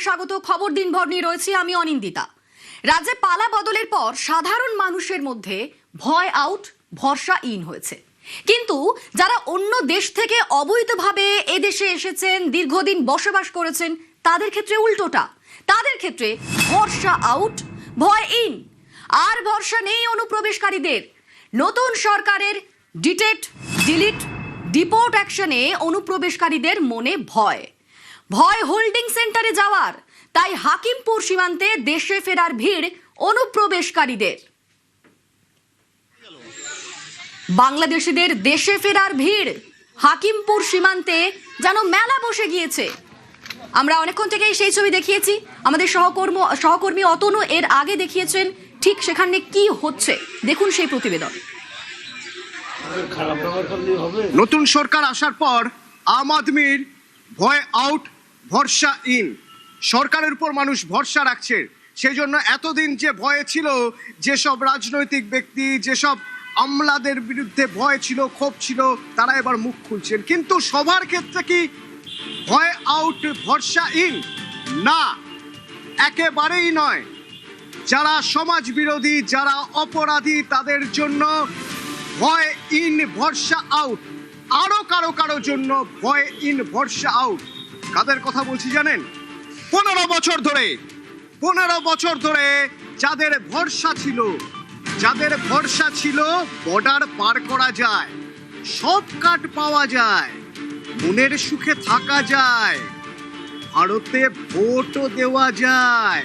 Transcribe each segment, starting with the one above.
স্বাগত। খবর দিনভর নিয়ে রয়েছি আমি অনিন্দিতা। রাজ্যে পালা বদলের পর সাধারণ মানুষের মধ্যে ভয় আউট, ভরসা ইন হয়েছে। কিন্তু যারা অন্য দেশ থেকে অবৈধভাবে এদেশে এসেছেন, দীর্ঘদিন বসবাস করেছেন, তাদের ক্ষেত্রে উল্টোটা। তাদের ক্ষেত্রে ভরসা আউট, ভয় ইন। আর ভরসা নেই অনুপ্রবেশকারীদের। নতুন সরকারের ডিটেক্ট, ডিলিট, ডিপোর্ট অ্যাকশনে অনুপ্রবেশকারীদের মনে ভয় হোল্ডিং সেন্টারে যাওয়ার। তাই হাকিমপুর সীমান্তে দেশে ফেরার ভিড় অনুপ্রবেশকারীদের। বাংলাদেশিদের দেশে ফেরার ভিড় হাকিমপুর সীমান্তে যেন মেলা বসে গিয়েছে। আমরা অনেকক্ষণ থেকেই সেই ছবি দেখিয়েছি। আমাদের সহকর্মী অতনু এর আগে দেখিয়েছেন ঠিক সেখানে কি হচ্ছে। দেখুন সেই প্রতিবেদন। নতুন সরকার আসার পর আম আদমির ভয় আউট, ভরসা ইন। সরকারের উপর মানুষ ভরসা রাখছে। সেই জন্য এতদিন যে ভয়ে ছিল, যেসব রাজনৈতিক ব্যক্তি, যেসব আমলাদের বিরুদ্ধে ভয় ছিল, ক্ষোভ ছিল, তারা এবার মুখ খুলছেন। কিন্তু সবার ক্ষেত্রে কি ভয় আউট, ভরসা ইন? না, একেবারেই নয়। যারা সমাজ বিরোধী, যারা অপরাধী, তাদের জন্য ভয় ইন, ভরসা আউট। আরো কারো জন্য ভয় ইন, ভরসা আউট। কাদের কথা বলছি জানেন? 15 বছর ধরে যাদের ভরসা ছিল বর্ডার পার করা যায়, সব কার্ড পাওয়া যায়, মনের সুখে থাকা যায়, ভারতে ভোটও দেওয়া যায়,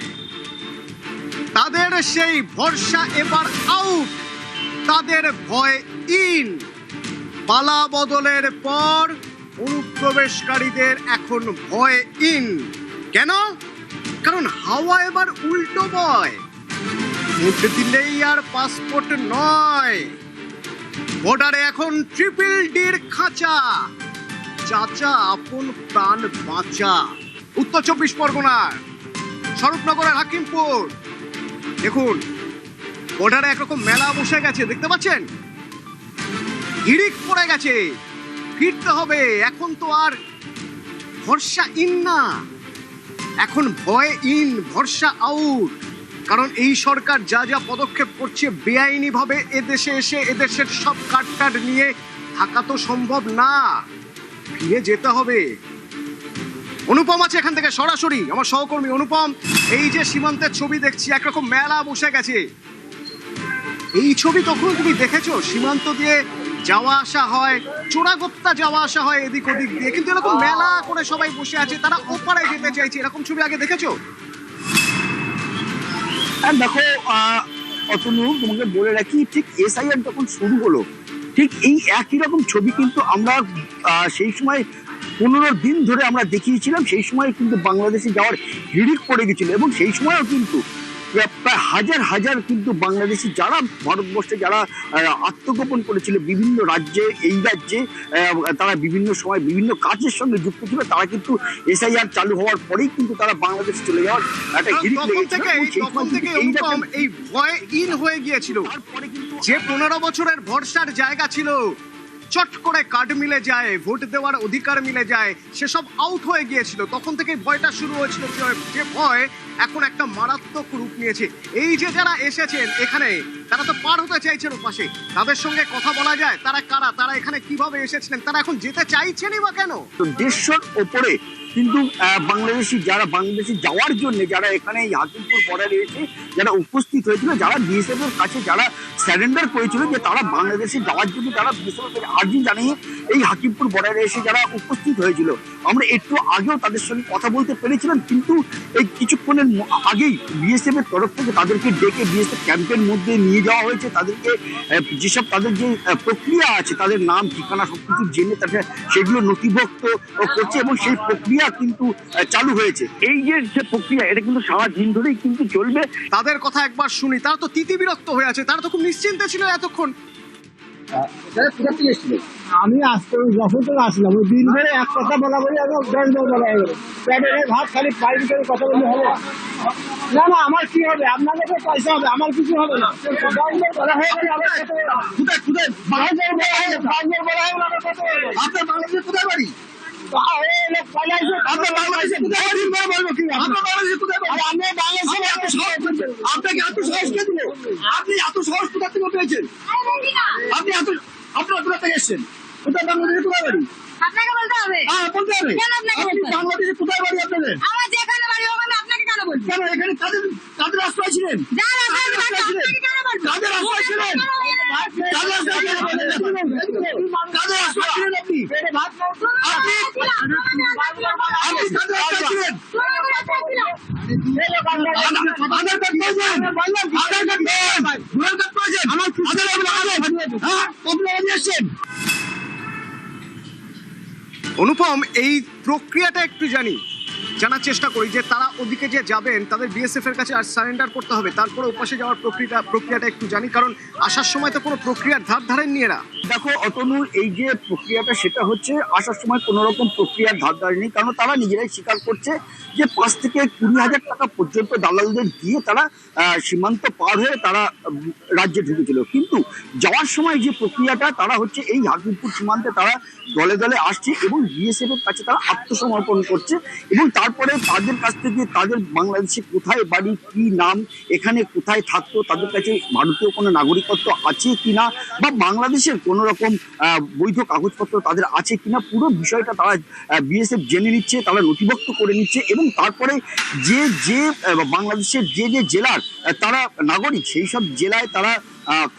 তাদের সেই ভরসা এবার আউট, তাদের ভয় ইন। পালা বদলের পর অনুপ্রবেশকারীদের এখন ভয় ইন। কেন? কারণ হাওয়া এবার উল্টো বয়। ভোট দিলেই আর পাসপোর্ট নয়, বর্ডারে এখন ট্রিপল ডির খাঁচা। চাচা আপন প্রাণ বাঁচা। উত্তর 24 পরগনার স্বরূপনগরের হাকিমপুর। দেখুন, বর্ডারে একরকম মেলা বসে গেছে, দেখতে পাচ্ছেন? হিড়িক পড়ে গেছে, ফিরতে হবে। এখন তো আর ভরসা ইন না, এখন ভয় ইন, ভরসা আউট। কারণ এই সরকার যা যা পদক্ষেপ করছে, বেআইনি ভাবে এদেশে এসে এদেশের সব কার্ড নিয়ে থাকা তো সম্ভব না, ফিরে যেতে হবে। অনুপম আছে এখান থেকে সরাসরি, আমার সহকর্মী অনুপম। এই যে সীমান্তের ছবি দেখছি, একরকম মেলা বসে গেছে। এই ছবি তখন তুমি দেখেছো? সীমান্ত দিয়ে যাওয়া আসা হয়, চোরাগোপ্তা যাওয়া আসা হয় এদিক ওদিক দিয়ে, কিন্তু এরকম মেলা করে সবাই বসে আছে, তারা ওপারে যেতে চাইছে। এরকম ছবি আগে দেখেছো? দেখো অতনু, তোমাকে বলে রাখি, ঠিক এসআইআর যখন শুরু হলো, ঠিক এই একই রকম ছবি কিন্তু আমরা সেই সময় 15 দিন ধরে আমরা দেখিয়েছিলাম। সেই সময় কিন্তু বাংলাদেশে যাওয়ার হিড়িক পড়ে গেছিল, এবং সেই সময়ও কিন্তু প্রায় হাজার কিন্তু বাংলাদেশি যারা ভারতবর্ষে যারা আত্মগোপন করেছিল বিভিন্ন রাজ্যে, এই রাজ্যে তারা বিভিন্ন সময় বিভিন্ন কাজের সঙ্গে যুক্ত ছিল, তারা কিন্তু এসআইআর চালু হওয়ার পরেই কিন্তু তারা বাংলাদেশে চলে যাওয়ার একটা হিড়িক লেগেছিল। এই ভয় ইন হয়ে গিয়েছিল। যে 15 বছরের ভরসার জায়গা ছিল, চট করে কার্ড মিলে যায়, ভোট দেওয়ার অধিকার মিলে যায়, সেসব আউট হয়ে গিয়েছিল। তখন থেকে ভয়টা শুরু হয়েছিল, যে ভয় এখন একটা মারাত্মক রূপ নিয়েছে। এই যে যারা এসেছেন এখানে, তারা তো পার হতে চাইছেন ওপাশে, তাদের সঙ্গে কথা বলা যায়? তারা কারা, তারা এখানে কিভাবে এসেছিলেন, তারা এখন যেতে চাইছেনই বা কেন? তো 150-র ওপরে কিন্তু বাংলাদেশি যাওয়ার জন্য যারা এখানে এই হাকিমপুর বর্ডারে এসে যারা উপস্থিত হয়েছিল, যারা বিএসএফ এর কাছে যারা স্যারেন্ডার করেছিল, যে তারা বাংলাদেশে যাওয়ার জন্য তারা বিএসএফ এর আর্জি জানিয়ে এই হাকিমপুর বর্ডারে এসে যারা উপস্থিত হয়েছিল, আমরা একটু আগেও তাদের সঙ্গে কথা বলতে পেরেছিলাম। কিন্তু এই কিছুক্ষণের আগেই বিএসএফ এর তরফ থেকে তাদেরকে ডেকে বিএসএফ ক্যাম্পের মধ্যে নিয়ে যাওয়া হয়েছে। তাদেরকে যেসব তাদের যে প্রক্রিয়া আছে, তাদের নাম ঠিকানা সবকিছু জেনে তাদের সেগুলো নথিভুক্ত করছে, এবং সেই প্রক্রিয়া কিন্তু চালু হয়েছে। এই যে প্রক্রিয়া, এটা কিন্তু সারা দিন ধরেই কিন্তু চলবে। তাদের কথা একবার শুনি। তারা তো তিতিবিরক্ত হয়ে আছে, তারা তো খুব নিশ্চিন্তে ছিল এতক্ষণ। আমি আসতে যখন থেকে আসলাম, ওই দিন ধরে এক কথা বলা বলি, এবং 10 বার বলা হয়ে গেল। প্যাডের ভাত খালি পাইপ করে কথা বললে হবে না? না, আমার কি হবে? আপনাদের পয়সা হবে, আমার কিছু হবে না। 10 বার বলা হয়ে গেলে আমার কত আপনার বাংলাদেশে কোথায় বাড়ি? আপনার বাংলাদেশে কোথায় বলবো কি আপনার বাংলাদেশে কোথায় আপনি বাংলাদেশে এত সাহস করছেন আপনাকে এত সাহস কে দিল আপনি এত সাহস কোথা থেকে পেয়েছেন আপনি এত আপনারা কোথা থেকে এসেছেন কোথায় বাংলাদেশে কোথায় বাড়ি আপনাকে বলতে হবে হ্যাঁ বলতে হবে কেন আপনাকে বলতে হবে? বাংলাদেশে কোথায় বাড়ি আপনাদের আমার যেখানে বাড়ি ওখানে আপনাকে কেন বলছি কেন এখানে কাদের আশ্রয় ছিলেন যার আপনাকে বাড়ি আপনাকে কেন বলছি কাদের আশ্রয় ছিলেন কাদের আশ্রয় ছিলেন কাদের আশ্রয় ছিলেন আপনি আপনি কাদের আশ্রয় ছিলেন আধার কার্ড পেয়েছেন আধার কার্ড পেয়েছেন ভোটার কার্ড পেয়েছেন আমার হ্যাঁ আপনারা নিয়ে এসছেন অনুপম, এই প্রক্রিয়াটা একটু জানার চেষ্টা করি যে তারা ওদিকে যে যাবেন তাদের বিএসএফ এর কাছে আর সারেন্ডার করতে হবে, তারপরে ওপাশে যাওয়ার প্রক্রিয়াটা একটু জানি, কারণ আসার সময় তো কোনো প্রক্রিয়ার ধার ধারেননি এরা। দেখো অতনু, এই যে প্রক্রিয়াটা সেটা হচ্ছে আসার সময় কোনো রকম প্রক্রিয়ার ধার ধার নেই, কারণ তারা নিজেরাই স্বীকার করছে যে 5 থেকে 20,000 টাকা পর্যন্ত দালালদের দিয়ে তারা সীমান্ত পার হয়ে তারা রাজ্যে ঢুকেছিল। কিন্তু যাওয়ার সময় যে প্রক্রিয়াটা তারা হচ্ছে এই হাকিমপুর সীমান্তে তারা দলে দলে আসছে এবং বিএসএফ এর কাছে তারা আত্মসমর্পণ করছে এবং তারপরে তাদের কাছ থেকে তাদের বাংলাদেশে কোথায় বাড়ি, কি নাম, এখানে কোথায় থাকতো, তাদের কাছে ভারতীয় কোনো নাগরিকত্ব আছে কিনা বা বাংলাদেশের কোনো রকম বৈধ কাগজপত্র তাদের আছে কিনা, পুরো বিষয়টা তারা বিএসএফ জেনে নিচ্ছে, তারা নথিভুক্ত করে নিচ্ছে এবং তারপরে যে বাংলাদেশের যে জেলার তারা নাগরিক সেই সব জেলায় তারা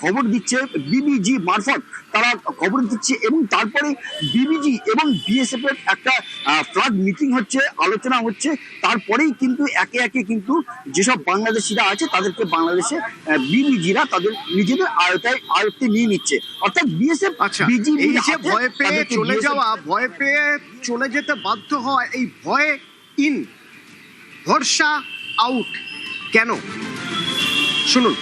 খবর দিচ্ছে, বিবিজি মারফত তারা খবর দিচ্ছে এবং তারপরে বিবিজি এবং বিএসএফ এর একটা ফ্ল্যাগ মিটিং হচ্ছে, আলোচনা হচ্ছে, তারপরেই কিন্তু একে একে কিন্তু যেসব বাংলাদেশিরা আছে তাদেরকে বাংলাদেশে বিবিজিরা তাদের নিজেদের আয়ত্তে নিয়ে নিচ্ছে, অর্থাৎ বিএসএফ এই যে ভয় পেয়ে চলে যাওয়া, ভয় পেয়ে চলে যেতে বাধ্য হয়, এই ভয় ইন ভরসা আউট কেন শুনুন।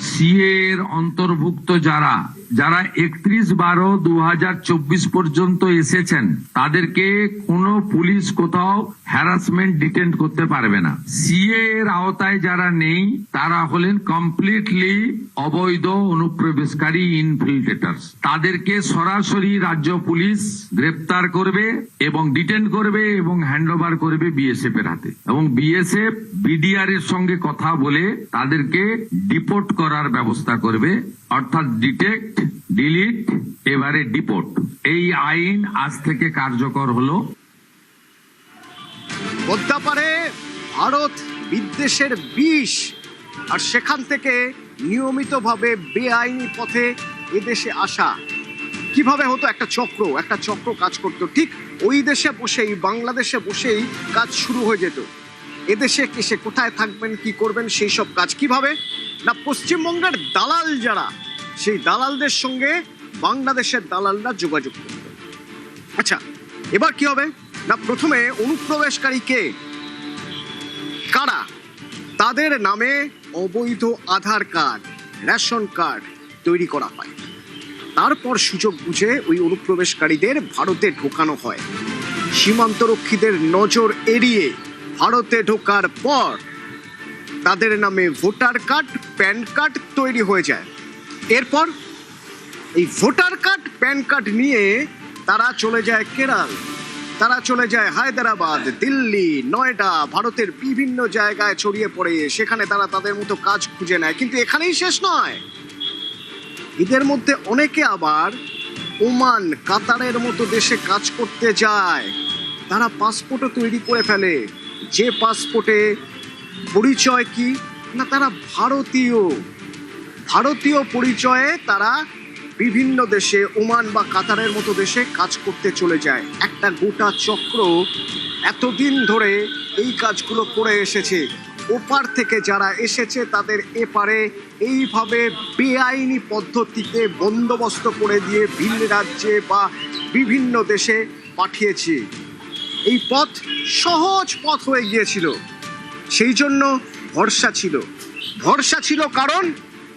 সিএ এর অন্তর্ভুক্ত যারা 31/12/2024 পর্যন্ত এসেছেন তাদেরকে কোনো পুলিশ কোথাও হ্যারাসমেন্ট ডিটেন্ট করতে পারবে না। সিএ এর আওতায় যারা নেই তারা হলেন কমপ্লিটলি অবৈধ অনুপ্রবেশকারী ইনফিল্ট্রেটার্স। তাদেরকে সরাসরি রাজ্য পুলিশ গ্রেপ্তার করবে এবং ডিটেন্ট করবে এবং হ্যান্ডওভার করবে বিএসএফ এর হাতে এবং বিএসএফ বিডিআর এর সঙ্গে কথা বলে তাদেরকে ডিপোর্ট করার ব্যবস্থা করবে, অর্থাৎ ডিটেক্ট, ডিলিট, এবারে ডিপোর্ট। এই আইন আজ থেকে কার্যকর হলো। বদ্দাপারে ভারত বিদ্বেষের বিষ, আর সেখান থেকে নিয়মিতভাবে বেআইনি পথে এদেশে আসা কিভাবে হতো? একটা চক্র কাজ করতো। ঠিক ওই দেশে বসেই, বাংলাদেশে বসেই কাজ শুরু হয়ে যেত। এদেশে এসে কোথায় থাকবেন, কি করবেন, সেই সব কাজ কিভাবে না পশ্চিমবঙ্গের দালাল যারা, সেই দালালদের সঙ্গে বাংলাদেশের দালালরা যোগাযোগ করত। আচ্ছা, এবার কি হবে না প্রথমে অনুপ্রবেশকারী কে, কারা, তাদের নামে অবৈধ আধার কার্ড, রেশন কার্ড তৈরি করা হয়। তারপর সুযোগ বুঝে ওই অনুপ্রবেশকারীদের ভারতে ঢোকানো হয়। সীমান্তরক্ষীদের নজর এড়িয়ে ভারতে ঢোকার পর তাদের নামে ভোটার কার্ড, প্যান কার্ড তৈরি হয়ে যায়। এরপর এই ভোটার কার্ড, প্যান কার্ড নিয়ে তারা চলে যায় কেরল, তারা চলে যায় হায়দ্রাবাদ, দিল্লি, নয়ডা, ভারতের বিভিন্ন জায়গায় ছড়িয়ে পড়ে। সেখানে তারা তাদের মতো কাজ খুঁজে নেয়। কিন্তু এখানেই শেষ নয়, এদের মধ্যে অনেকে আবার ওমান, কাতারের মতো দেশে কাজ করতে যায়। তারা পাসপোর্টও তৈরি করে ফেলে, যে পাসপোর্টে পরিচয় কি না তারা ভারতীয় পরিচয়ে তারা বিভিন্ন দেশে, ওমান বা কাতারের মতো দেশে কাজ করতে চলে যায়। একটা গোটা চক্র এতদিন ধরে এই কাজগুলো করে এসেছে। ওপার থেকে যারা এসেছে তাদের এপারে এইভাবে বেআইনি পদ্ধতিতে বন্দোবস্ত করে দিয়ে ভিন রাজ্যে বা বিভিন্ন দেশে পাঠিয়েছে। এই পথ সহজ পথ হয়ে গিয়েছিল, সেই জন্য ভরসা ছিল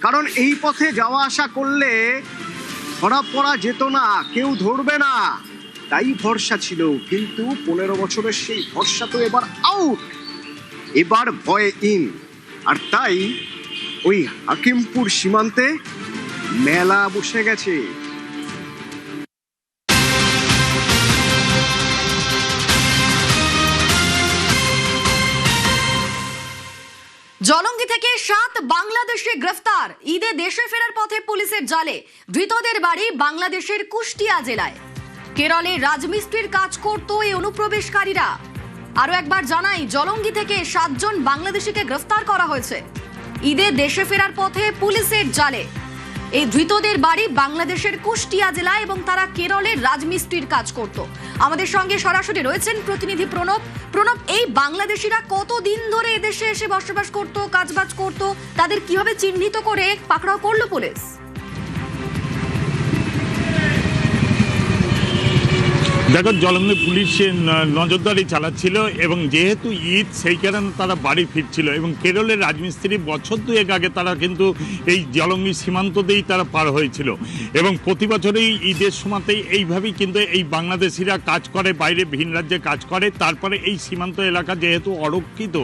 কারণ এই পথে যাওয়া আসা করলে ধরা পড়া যেত না, কেউ ধরবে না, তাই ভরসা ছিল। কিন্তু 15 বছরের সেই ভরসা তো এবার আউট, এবার ভয় ইন। আর তাই ওই হাকিমপুর সীমান্তে মেলা বসে গেছে। জলঙ্গি থেকে 7 বাংলাদেশি গ্রেফতার। ঈদে দেশে ফেরার পথে পুলিশের জালে। ধৃতদের বাড়ি বাংলাদেশের কুষ্টিয়া জেলায়। কেরলে রাজমিস্ত্রির কাজ করত এই অনুপ্রবেশকারীরা। আরো একবার জানাই, জলঙ্গি থেকে 7 জন বাংলাদেশিকে গ্রেফতার করা হয়েছে ঈদে দেশে ফেরার পথে পুলিশের জালে। এই ধৃতদের বাড়ি বাংলাদেশের কুষ্টিয়া জেলায় এবং তারা কেরলের রাজমিস্ত্রির কাজ করত। আমাদের সঙ্গে সরাসরি রয়েছেন প্রতিনিধি প্রণব। প্রণব, এই বাংলাদেশিরা কতদিন ধরে এদেশে এসে বসবাস করত, কাজবাজ করত, তাদের কিভাবে চিহ্নিত করে পাকড়াও করলো পুলিশ? দেখো, জলঙ্গি পুলিশ নজরদারি চালাচ্ছিল এবং যেহেতু ঈদ সেই কারণে তারা বাড়ি ফিরছিল এবং কেরলের রাজমিস্ত্রি বছর দুয়েক আগে তারা কিন্তু এই জলঙ্গি সীমান্ত দিয়েই তারা পার হয়েছিল এবং প্রতি বছরই ঈদের সময়তেই এইভাবেই কিন্তু এই বাংলাদেশিরা কাজ করে, বাইরে ভিন রাজ্যে কাজ করে, তারপরে এই সীমান্ত এলাকা যেহেতু অরক্ষিত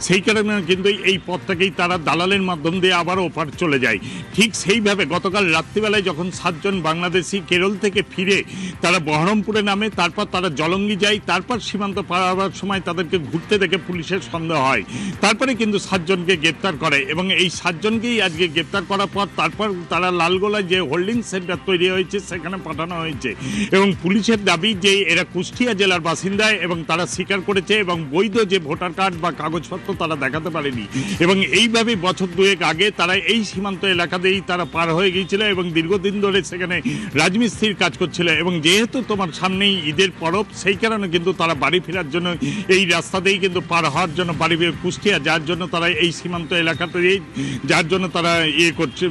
সেই কারণে কিন্তু এই পথটাকেই তারা দালালের মাধ্যম দিয়ে আবার ওপার চলে যায়। ঠিক সেইভাবে গতকাল রাত্রিবেলায় যখন 7 জন বাংলাদেশি কেরল থেকে ফিরে তারা বহরমপুরে নামে, তারপর তারা জলঙ্গি যায়, তারপর সীমান্ত পার হওয়ার সময় তাদেরকে ঘুরতে দেখে পুলিশের সন্দেহ হয়, তারপরে কিন্তু 7 জনকে গ্রেপ্তার করে এবং এই 7 জনকেই আজকে গ্রেপ্তার করার পর তারপর তারা লালগোলায় যে হোল্ডিং সেন্টার তৈরি হয়েছে সেখানে পাঠানো হয়েছে এবং পুলিশের দাবি যে এরা কুষ্টিয়া জেলার বাসিন্দা এবং তারা স্বীকার করেছে এবং বৈধ যে ভোটার কার্ড বা কাগজপত্র তারা দেখাতে পারেনি এবং এইভাবে বছর দুয়েক আগে তারা এই সীমান্ত এলাকা দিয়েই তারা পার হয়ে গিয়েছিল এবং দীর্ঘদিন ধরে সেখানে রাজমিস্ত্রির কাজ করছিল এবং যেহেতু তোমার সামনেই ঈদের পরব সেই কারণে কিন্তু তারা বাড়ি ফেরার জন্য এই রাস্তা দিয়েই কিন্তু পার হওয়ার জন্য বাড়ি কুষ্টিয়া, যার জন্য তারা এই সীমান্ত এলাকাতে যার জন্য তারা করছে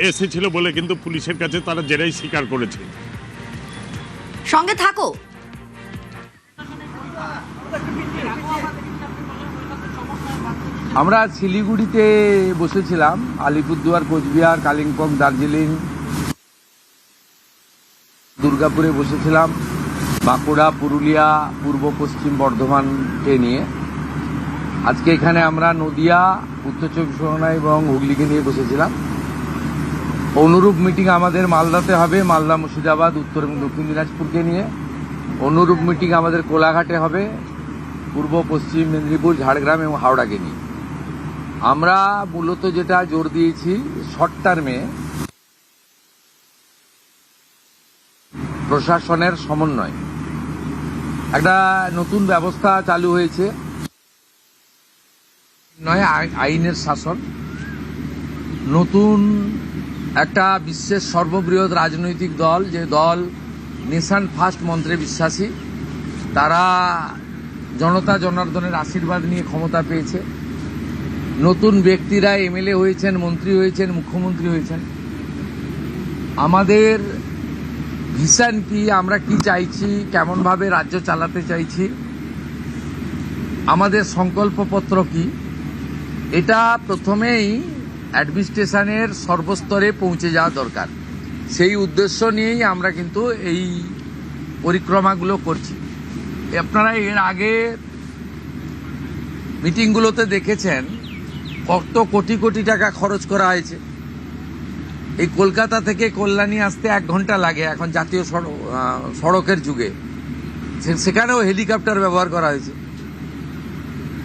এসেছিল বলে কিন্তু পুলিশের কাছে তারা জেরাই স্বীকার করেছে। সঙ্গে থাকো। আমরা শিলিগুড়িতে বসেছিলাম, আলিপুরদুয়ার, কোচবিহার, কালিম্পং, দার্জিলিং, দুর্গাপুরে বসেছিলাম, বাঁকুড়া, পুরুলিয়া, পূর্ব পশ্চিম বর্ধমানকে নিয়ে। আজকে এখানে আমরা নদিয়া, উত্তর 24 পরগনা এবং হুগলিকে নিয়ে বসেছিলাম। অনুরূপ মিটিং আমাদের মালদাতে হবে, মালদা, মুর্শিদাবাদ, উত্তর এবং দক্ষিণ দিনাজপুরকে নিয়ে। অনুরূপ মিটিং আমাদের কোলাঘাটে হবে, পূর্ব পশ্চিম মেদিনীপুর, ঝাড়গ্রাম এবং হাওড়াকে নিয়ে। আমরা মূলত যেটা জোর দিয়েছি, শর্ট টার্মে প্রশাসনের সমন্বয়। একটা নতুন ব্যবস্থা চালু হয়েছে, নয় আইনের শাসন। নতুন একটা বিশ্বের সর্ববৃহৎ রাজনৈতিক দল, যে দল নেশন ফার্স্ট মন্ত্রে বিশ্বাসী, তারা জনতা জনার্দনের আশীর্বাদ নিয়ে ক্ষমতা পেয়েছে। নতুন ব্যক্তিরা এমএলএ হয়েছেন, মন্ত্রী হয়েছেন, মুখ্যমন্ত্রী হয়েছেন। আমাদের ভিশন কি, আমরা কি চাইছি, কেমনভাবে রাজ্য চালাতে চাইছি, আমাদের সংকল্পপত্র কি, এটা প্রথমেই অ্যাডমিনিস্ট্রেশনের সর্বস্তরে পৌঁছে যাওয়া দরকার। সেই উদ্দেশ্য নিয়েই আমরা কিন্তু এই পরিক্রমাগুলো করছি। আপনারা এর আগে মিটিংগুলোতে দেখেছেন কত কোটি কোটি টাকা খরচ করা হয়েছে। এই কলকাতা থেকে কল্যাণী আসতে 1 ঘন্টা লাগে এখন জাতীয় সড়কের যুগে, সেখানেও হেলিকপ্টার ব্যবহার করা হয়েছে।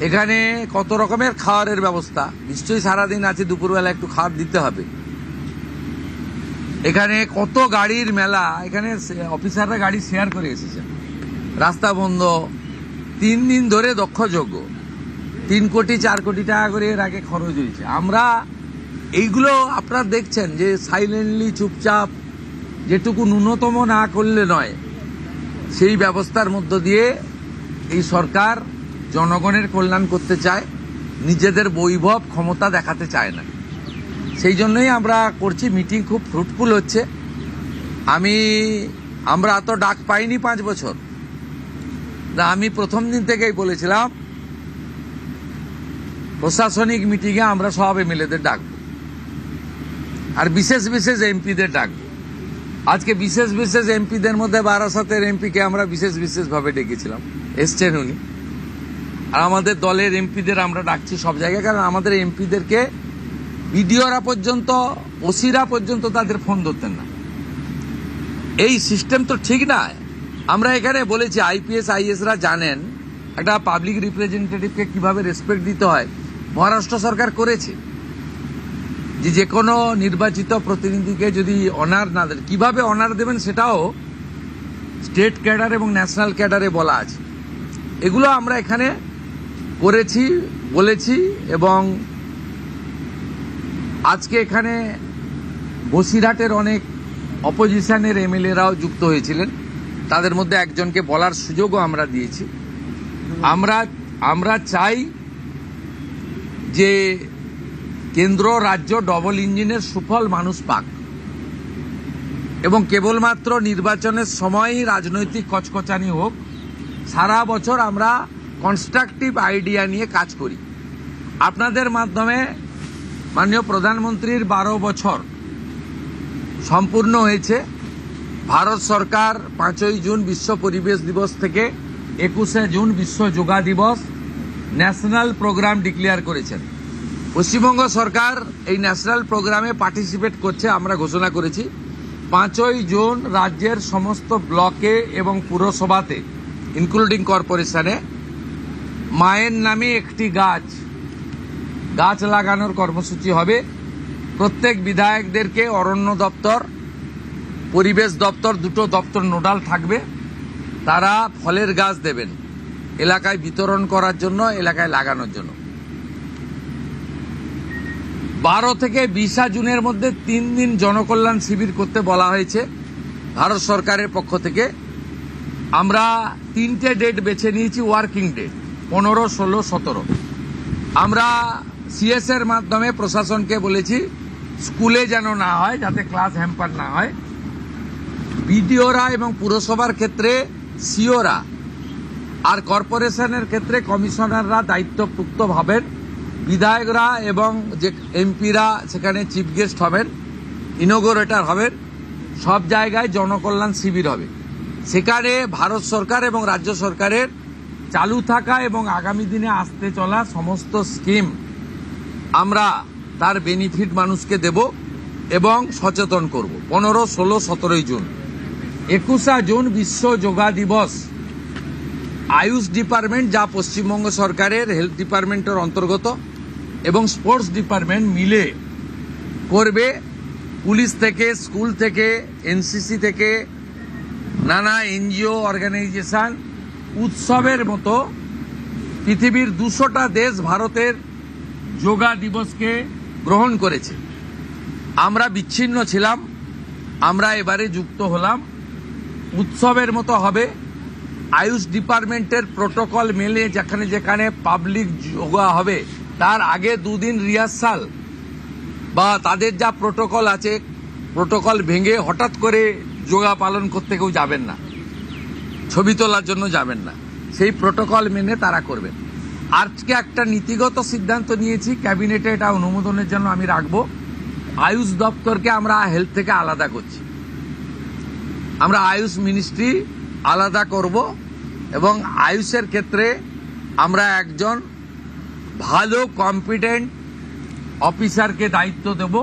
এখানে কত রকমের খাবারের ব্যবস্থা, নিশ্চয়ই সারাদিন আছে, দুপুরবেলা একটু খাবার দিতে হবে। এখানে কত গাড়ির মেলা, এখানে অফিসাররা গাড়ি শেয়ার করে এসেছেন। রাস্তা বন্ধ 3 দিন ধরে দক্ষযজ্ঞ, 3 কোটি 4 কোটি টাকা করে এর আগে খরচ হয়েছে। আমরা এইগুলো আপনারা দেখছেন যে সাইলেন্টলি, চুপচাপ, যেটুকু ন্যূনতম না করলে নয়, সেই ব্যবস্থার মধ্য দিয়ে এই সরকার জনগণের কল্যাণ করতে চায়, নিজেদের বৈভব ক্ষমতা দেখাতে চায় না। সেই জন্যই আমরা করছি। মিটিং খুব ফ্রুটফুল হচ্ছে। আমরা এত ডাক পাইনি 5 বছর। আমি প্রথম দিন থেকেই বলেছিলাম প্রশাসনিক মিটিংয়ে আমরা সব এমএলএদের ডাকব আর বিশেষ বিশেষ এমপিদের ডাকব। আজকে বিশেষ বিশেষ এমপিদের মধ্যে বারাসাতের এমপিকে আমরা বিশেষভাবে ডেকেছিলাম, এসছেন উনি। আর আমাদের দলের এমপিদের আমরা ডাকছি সব জায়গায়, কারণ আমাদের এমপিদেরকে বিডিওরা পর্যন্ত, ওসিরা পর্যন্ত তাদের ফোন ধরতেন না। এই সিস্টেম তো ঠিক নয়। আমরা এখানে বলেছি আইপিএস আইএসরা জানেন একটা পাবলিক রিপ্রেজেন্টেটিভকে কিভাবে রেসপেক্ট দিতে হয়, মহারাষ্ট্র সরকার করেছে যে কোনো নির্বাচিত প্রতিনিধিকে যদি অনার না দেন, কিভাবে অনার দেবেন সেটাও স্টেট ক্যাডার এবং ন্যাশনাল ক্যাডারে বলা আছে। এগুলো আমরা এখানে করেছি, বলেছি, এবং আজকে এখানে বসিরহাটের অনেক অপোজিশনের এমএলএরাও যুক্ত হয়েছিলেন, তাদের মধ্যে একজনকে বলার সুযোগও আমরা দিয়েছি। আমরা চাই যে কেন্দ্র রাজ্য ডবল ইঞ্জিনের সুফল মানুষ পাক, এবং কেবলমাত্র নির্বাচনের সময়ই রাজনৈতিক কচকচানি হোক। সারা বছর আমরা কনস্ট্রাকটিভ আইডিয়া নিয়ে কাজ করি। আপনাদের মাধ্যমে মাননীয় প্রধানমন্ত্রীর 12 বছর সম্পূর্ণ হয়েছে। ভারত সরকার 5ই জুন বিশ্ব পরিবেশ দিবস থেকে 21শে জুন বিশ্ব যোগা দিবস ন্যাশনাল প্রোগ্রাম ডিক্লেয়ার করেছেন। পশ্চিমবঙ্গ সরকার এই ন্যাশনাল প্রোগ্রামে পার্টিসিপেট করছে, আমরা ঘোষণা করেছি। 5ই জুন রাজ্যের সমস্ত ব্লকে এবং পুরসভাতে ইনক্লুডিং কর্পোরেশনে মায়ের নামে একটি গাছ লাগানোর কর্মসূচি হবে। প্রত্যেক বিধায়কদেরকে অরণ্য দপ্তর, পরিবেশ দপ্তর, দুটো দপ্তর নোডাল থাকবে, তারা ফলের গাছ দেবেন এলাকায় বিতরণ করার জন্য, এলাকায় লাগানোর জন্য। 12 থেকে 20 জুনের মধ্যে 3 দিন জনকল্যাণ শিবির করতে বলা হয়েছে ভারত সরকারের পক্ষ থেকে। আমরা 3টে ডেট বেছে নিয়েছি, ওয়ার্কিং ডেট 15, 16, 17। আমরা সিএস এর মাধ্যমে প্রশাসনকে বলেছি স্কুলে যেন না হয়, যাতে ক্লাস হ্যাম্পার না হয়। বিডিওরা এবং পুরসভার ক্ষেত্রে সিওরা, আর কর্পোরেশনের ক্ষেত্রে কমিশনাররা দায়িত্বপ্রাপ্ত হবেন। বিধায়করা এবং যে এমপিরা সেখানে চিফ গেস্ট হবেন, ইনোগোরেটর হবেন। সব জায়গায় জনকল্যাণ শিবির হবে। সেখানে ভারত সরকার এবং রাজ্য সরকারের চালু থাকা এবং আগামী দিনে আসতে চলা সমস্ত স্কিম আমরা তার বেনিফিট মানুষকে দেব এবং সচেতন করব। 15, 16, 17 জুন। 21শে জুন বিশ্ব যোগা দিবস আয়ুষ ডিপার্টমেন্ট, যা পশ্চিমবঙ্গ সরকারের হেলথ ডিপার্টমেন্টের অন্তর্গত, এবং স্পোর্টস ডিপার্টমেন্ট মিলে করবে। পুলিশ থেকে, স্কুল থেকে, এনসিসি থেকে, নানা এনজিও অর্গানাইজেশন, উৎসবের মতো পৃথিবীর 200টা দেশ ভারতের যোগা দিবসকে গ্রহণ করেছে। আমরা বিচ্ছিন্ন ছিলাম, আমরা এবারে যুক্ত হলাম। উৎসবের মতো হবে। আয়ুষ ডিপার্টমেন্টের প্রোটোকল মেলে যেখানে যেখানে পাবলিক যোগা হবে তার আগে 2 দিন রিহার্সাল বা তাদের যা প্রোটোকল আছে, প্রোটোকল ভেঙে হঠাৎ করে যোগা পালন করতে কেউ যাবেন না, ছবি তোলার জন্য যাবেন না। সেই প্রোটোকল মেনে তারা করবেন। আজকে একটা নীতিগত সিদ্ধান্ত নিয়েছি, ক্যাবিনেটে এটা অনুমোদনের জন্য আমি রাখবো। আয়ুষ দপ্তরকে আমরা হেলথ থেকে আলাদা করছি। আমরা আয়ুষ মিনিস্ট্রি আলাদা করব এবং আয়ুষের ক্ষেত্রে আমরা একজন ভালো কম্পিটেন্ট অফিসারকে দায়িত্ব দেব,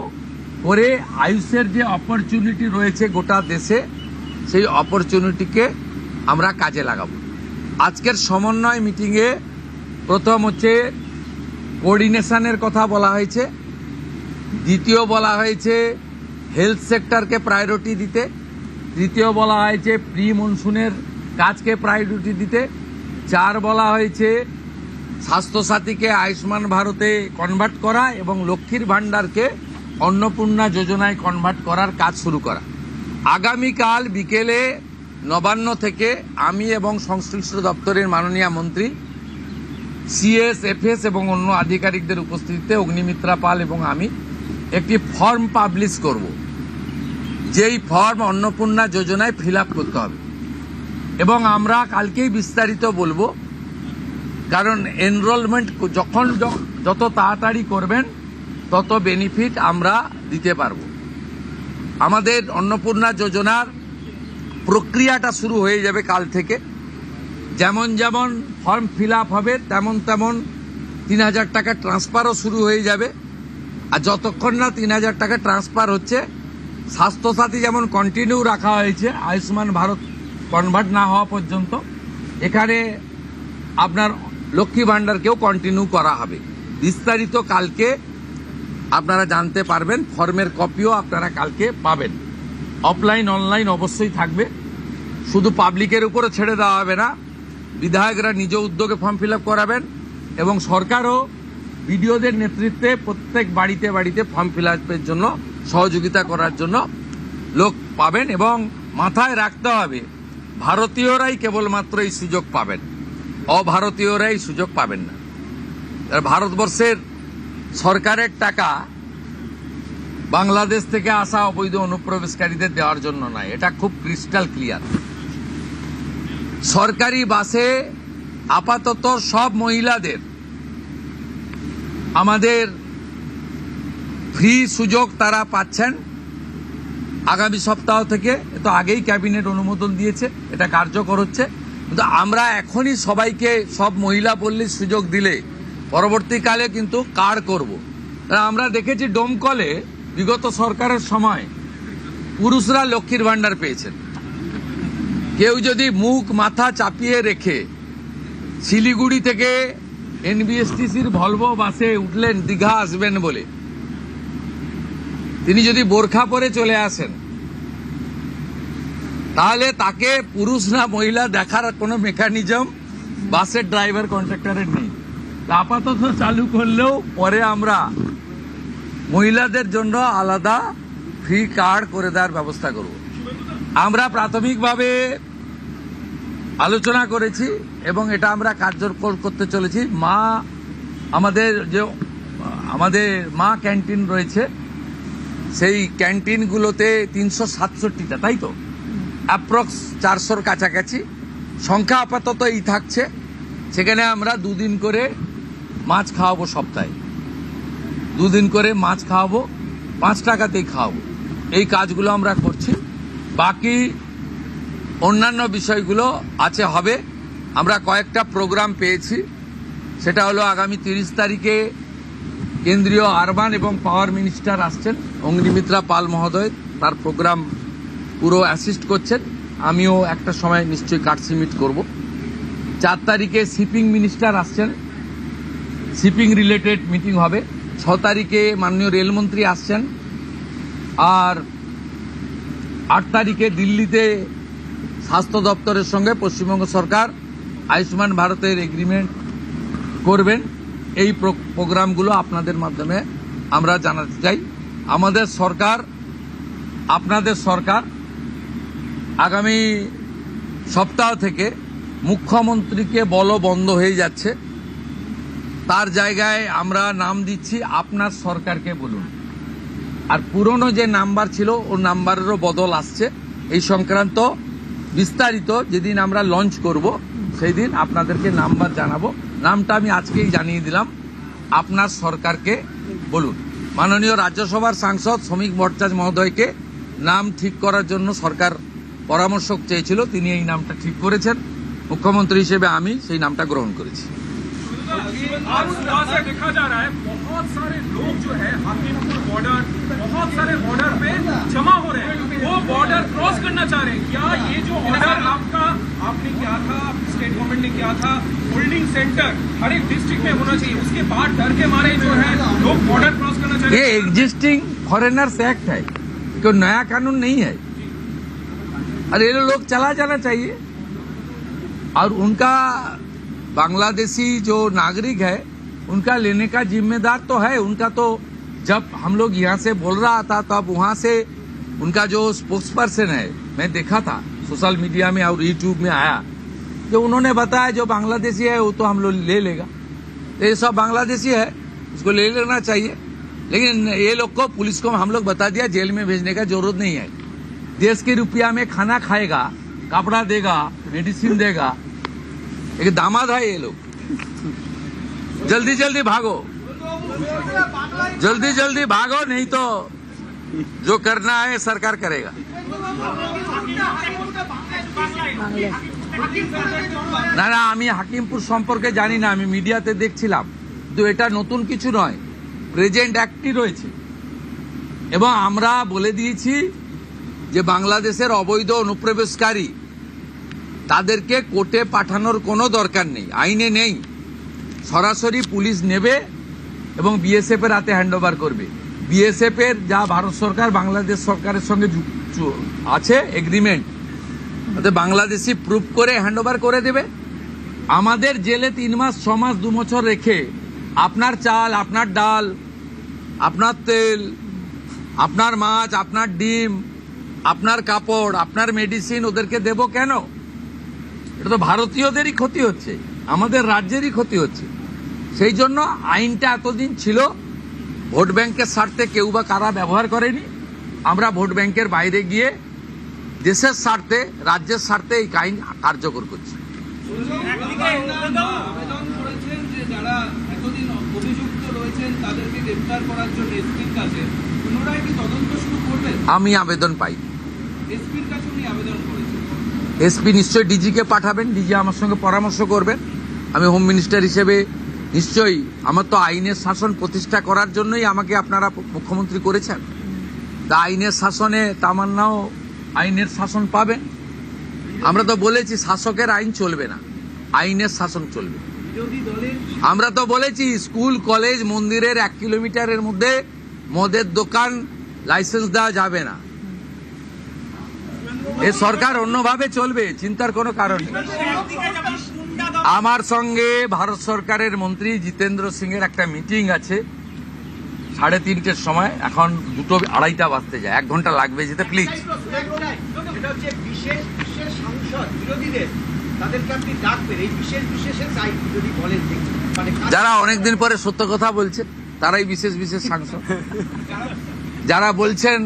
করে আয়ুষের যে অপরচুনিটি রয়েছে গোটা দেশে, সেই অপরচুনিটিকে আমরা কাজে লাগাবো। আজকের সমন্বয় মিটিংয়ে প্রথম হচ্ছে কোঅর্ডিনেশনের কথা বলা হয়েছে, দ্বিতীয় বলা হয়েছে হেলথ সেক্টরকে প্রায়োরিটি দিতে, তৃতীয় বলা হয়েছে প্রি মনসুনের কাজকে প্রায়োরিটি দিতে, 4 বলা হয়েছে স্বাস্থ্যসাথীকে আয়ুষ্মান ভারতে কনভার্ট করা এবং লক্ষ্মীর ভাণ্ডারকে অন্নপূর্ণা যোজনায় কনভার্ট করার কাজ শুরু করা। আগামীকাল বিকেলে নবান্ন থেকে আমি এবং সংশ্লিষ্ট দপ্তরের মাননীয় মন্ত্রী, সিএস, এফএস এবং অন্য আধিকারিকদের উপস্থিতিতে অগ্নিমিত্রা পাল এবং আমি একটি ফর্ম পাবলিশ করব, যেই ফর্ম অন্নপূর্ণা যোজনায় ফিল আপ করতে হবে। এবং আমরা কালকেই বিস্তারিত বলবো, কারণ এনরোলমেন্ট যত তাড়াতাড়ি করবেন তত বেনিফিট আমরা দিতে পারবো। আমাদের অন্নপূর্ণা যোজনার প্রক্রিয়াটা শুরু হয়ে যাবে কাল থেকে। যেমন যেমন ফর্ম ফিল আপ হবে তেমন তেমন 3000 টাকা ট্রান্সফারও শুরু হয়ে যাবে। আর যতক্ষণ না 3000 টাকা ট্রান্সফার হচ্ছে, স্বাস্থ্যসাথী যেমন কন্টিনিউ রাখা হয়েছে আয়ুষ্মান ভারত কনভার্ট না হওয়া পর্যন্ত, এখানে আপনার লক্ষ্মী ভাণ্ডারকেও কন্টিনিউ করা হবে। বিস্তারিত কালকে আপনারা জানতে পারবেন, ফর্মের কপিও আপনারা কালকে পাবেন। অফলাইন অনলাইন অবশ্যই থাকবে, শুধু পাবলিকের উপরে ছেড়ে দেওয়া হবে না, বিধায়করা নিজ উদ্যোগে ফর্ম ফিল আপ করাবেন এবং সরকারও বিডিওদের নেতৃত্বে প্রত্যেক বাড়িতে বাড়িতে ফর্ম ফিল আপের জন্য সহযোগিতা করার জন্য লোক পাবেন। এবং মাথায় রাখতে হবে, ভারতীয়রাই কেবলমাত্র এই সুযোগ পাবেন, অভারতীয়রাই সুযোগ পাবেন না। ভারতবর্ষের সরকারের টাকা বাংলাদেশ থেকে আসা অবৈধ অনুপ্রবেশকারীদের দেওয়ার জন্য নয়, এটা খুব ক্রিস্টাল ক্লিয়ার। সরকারি বাসে আপাতত সব মহিলাদের আমাদের ফ্রি সুযোগ তারা পাচ্ছেন আগামী সপ্তাহ থেকে। তো আগেই ক্যাবিনেট অনুমোদন দিয়েছে, এটা কার্যকর হচ্ছে। কিন্তু আমরা এখনই সবাইকে সব মহিলা বললে সুযোগ দিলে পরবর্তীকালে কিন্তু কার্ড করব। আমরা দেখেছি ডোমকলে বিগত সরকারের সময় পুরুষরা লক্ষ্মীর ভান্ডার পেয়েছেন। কেউ যদি মুখ মাথা চাপিয়ে রেখে শিলিগুড়ি থেকে এনবিএসটিসির ভলভো বাসে উঠলেন দীঘা আসবেন বলে, তিনি যদি বোরখা পরে চলে আসেন তাহলে তাকে পুরুষ না মহিলা দেখার কোনো মেকানিজম বাসের ড্রাইভার কন্ট্রাক্টরের নেই। আপাতত চালু করলেও পরে আমরা মহিলাদের জন্য আলাদা ফ্রি কার্ড করে দেওয়ার ব্যবস্থা করব। আমরা প্রাথমিকভাবে আলোচনা করেছি এবং এটা আমরা কার্যকর করতে চলেছি। আমাদের মা ক্যান্টিন রয়েছে, সেই ক্যান্টিনগুলোতে 367টা, তাই তো অ্যাপ্রক্স 400-র কাছাকাছি সংখ্যা আপাতত এই থাকছে। সেখানে আমরা 2 দিন করে মাছ খাওয়াবো, সপ্তাহে 2 দিন করে মাছ খাওয়াবো, 5 টাকাতেই খাওয়াবো। এই কাজগুলো আমরা করছি। বাকি অন্যান্য বিষয়গুলো হবে। আমরা কয়েকটা প্রোগ্রাম পেয়েছি, সেটা হলো আগামী 30 তারিখে কেন্দ্রীয় আরবান এবং পাওয়ার মিনিস্টার আসছেন, অগ্নিমিত্রা পাল মহোদয়, তার প্রোগ্রাম পুরো অ্যাসিস্ট করছেন। আমিও একটা সময় নিশ্চয়ই কাটসিমিট করব। 4 তারিখে শিপিং মিনিস্টার আসছেন, শিপিং রিলেটেড মিটিং হবে। 6 তারিখে মাননীয় রেলমন্ত্রী আসছেন। আর 8 তারিখে দিল্লিতে স্বাস্থ্য দপ্তরের সঙ্গে পশ্চিমবঙ্গ সরকার আয়ুষ্মান ভারতের এগ্রিমেন্ট করবেন। এই প্রোগ্রামগুলো আপনাদের মাধ্যমে আমরা জানাতে চাই। আমাদের সরকার, আপনাদের সরকার আগামী সপ্তাহ থেকে মুখ্যমন্ত্রীকে বলো বন্ধ হয়ে যাচ্ছে, তার জায়গায় আমরা নাম দিচ্ছি আপনার সরকারকে বলুন। আর পুরনো যে নাম্বার ছিল ওর নাম্বারেরও বদল আসছে। এই সংক্রান্ত বিস্তারিত যেদিন আমরা লঞ্চ করব সেই দিন আপনাদেরকে নাম্বার জানাবো। নামটা আমি আজকেই জানিয়ে দিলাম, আপনার সরকারকে বলুন। মাননীয় রাজ্যসভার সাংসদ শ্রমিক ভট্টাচার্য মহোদয়কে নাম ঠিক করার জন্য সরকার পরামর্শ চেয়েছিল, তিনি এই নামটা ঠিক করেছেন। মুখ্যমন্ত্রী হিসেবে আমি সেই নামটা গ্রহণ করেছি। आज सुबह से देखा जा रहा है बहुत सारे लोग जो है हाकिमपुर बॉर्डर, बहुत सारे बॉर्डर पे जमा हो रहे हैं, वो बॉर्डर क्रॉस करना चाह रहे हैं। क्या ये जो ऑर्डर आपने किया था, स्टेट गवर्नमेंट ने किया था, होल्डिंग सेंटर हर एक डिस्ट्रिक्ट में होना चाहिए, उसके बाद डर के मारे जो है लोग बॉर्डर क्रॉस करना चाह रहे ये हैं। एग्जिस्टिंग फॉरेनर्स एक्ट है, कोई नया कानून नहीं है। और ये लोग चला जाना चाहिए। और उनका बांग्लादेशी जो नागरिक है उनका लेने का जिम्मेदार तो है उनका। तो जब हम लोग यहाँ से बोल रहा था तब वहाँ से उनका जो स्पोक्स पर्सन है, मैं देखा था सोशल मीडिया में और यूट्यूब में आया, जो उन्होंने बताया जो बांग्लादेशी है वो तो हम लोग ले लेगा। तो ये सब बांग्लादेशी है, उसको ले लेना चाहिए। लेकिन ये लोग को, पुलिस को हम लोग बता दिया जेल में भेजने का जरूरत नहीं है। देश के रुपया में खाना खाएगा, कपड़ा देगा, मेडिसिन देगा। एक दामाद है ये लोग। जल्दी जल्दी भागो, जल्दी जल्दी भागो, नहीं तो जो करना है सरकार करेगा। না না, আমি হাকিমপুর সম্পর্কে জানি না, আমি মিডিয়াতে দেখছিলাম। তো এটা নতুন কিছু নয়, প্রেজেন্ট অ্যাক্টই রয়েছে। এবং আমরা বলে দিয়েছি যে বাংলাদেশের অবৈধ অনুপ্রবেশকারী তাদেরকে কোর্টে পাঠানোর কোনো দরকার নেই, আইনে নেই। সরাসরি পুলিশ নেবে এবং বিএসএফ এর হাতে হ্যান্ড ওভার করবে। বিএসএফ এর যা ভারত সরকার বাংলাদেশ সরকারের সঙ্গে আছে এগ্রিমেন্ট, তাতে বাংলাদেশি প্রুফ করে হ্যান্ড ওভার করে দেবে। আমাদের জেলে 3 মাস 6 মাস 2 বছর রেখে আপনার চাল, আপনার ডাল, আপনার তেল, আপনার মাছ, আপনার ডিম, আপনার কাপড়, আপনার মেডিসিন ওদেরকে দেব কেন? এটা তো ভারতীয়দেরই ক্ষতি হচ্ছে, আমাদের রাজ্যেরই ক্ষতি হচ্ছে। সেই জন্য আইনটা এতদিন ছিল ভোট ব্যাংকের স্বার্থে কেউ বা কারা ব্যবহার করেনি। আমরা ভোট ব্যাংকের বাইরে গিয়ে দেশের স্বার্থে, রাজ্যের স্বার্থে এই আইন কার্যকর করছি। আবেদন করেছেন যে যারা এতদিন অভিযুক্ত রয়েছেন তাদেরকে গ্রেফতার করার জন্য এসপির কাছে, পুনরায় কি তদন্ত শুরু করবেন? আমি আবেদন পাই, এসপির কাছে উনি আবেদন করেছেন। এসপি নিশ্চয়ই ডিজিকে পাঠাবেন, ডিজি আমার সঙ্গে পরামর্শ করবেন। আমি হোম মিনিস্টার হিসেবে নিশ্চয়ই, আমার তো আইনের শাসন প্রতিষ্ঠা করার জন্যই আমাকে আপনারা মুখ্যমন্ত্রী করেছেন। তা আইনের শাসনে তামান্নাও আইনের শাসন পাবেন। আমরা তো বলেছি শাসকের আইন চলবে না, আইনের শাসন চলবে। আমরা তো বলেছি স্কুল, কলেজ, মন্দিরের 1 কিলোমিটারের মধ্যে মদের দোকান লাইসেন্স দেওয়া যাবে না। এ সরকার অন্যভাবে চলবে, চিন্তার কোনো কারণ নেই। আমার সঙ্গে ভারত সরকারের মন্ত্রী জিতেন্দ্র সিং এর একটা মিটিং আছে 3:30-র সময়। এখন 2:30 বাজতে যায়, 1 ঘন্টা লাগবে যেতে। প্লিজ, যারা অনেকদিন পরে সত্য কথা বলছে তারাই বিশেষ বিশেষ সাংসদ। যারা বলছেন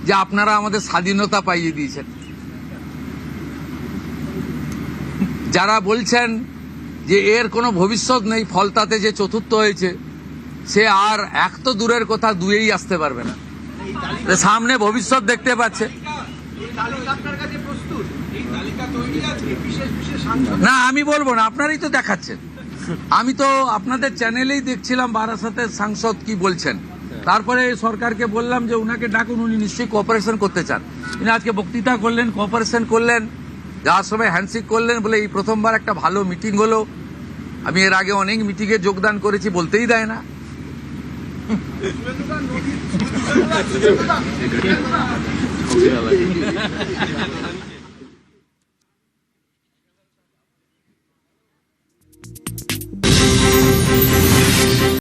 যে আপনারা আমাদের স্বাধীনতা পাইয়ে দিয়েছেন, যারা বলছেন যে এর কোনো ভবিষ্যৎ নেই, ফলতাতে যে চতুর্থ হয়েছে সে আর 1 তো দূরের কথা 2-এই আসতে পারবে না, সামনে ভবিষ্যৎ দেখতে পাচ্ছে না। আমি বলবো না, আপনারাই তো দেখাচ্ছেন। আমি তো আপনাদের চ্যানেলেই দেখছিলাম বারাসাতের সাংসদ কি বলছেন। তারপরে সরকারকে বললাম যে উনাকে ডাকুন, উনি নিশ্চয়ই কোঅপারেশন করতে চান। উনি আজকে বক্তৃতা করলেন, কোঅপারেশন করলেন, যাওয়ার সময় হ্যান্ডশেক করলেন, বলে এই প্রথমবার একটা ভালো মিটিং হলো। আমি এর আগে অনেক মিটিংয়ে যোগদান করেছি, বলতেই দেয় না।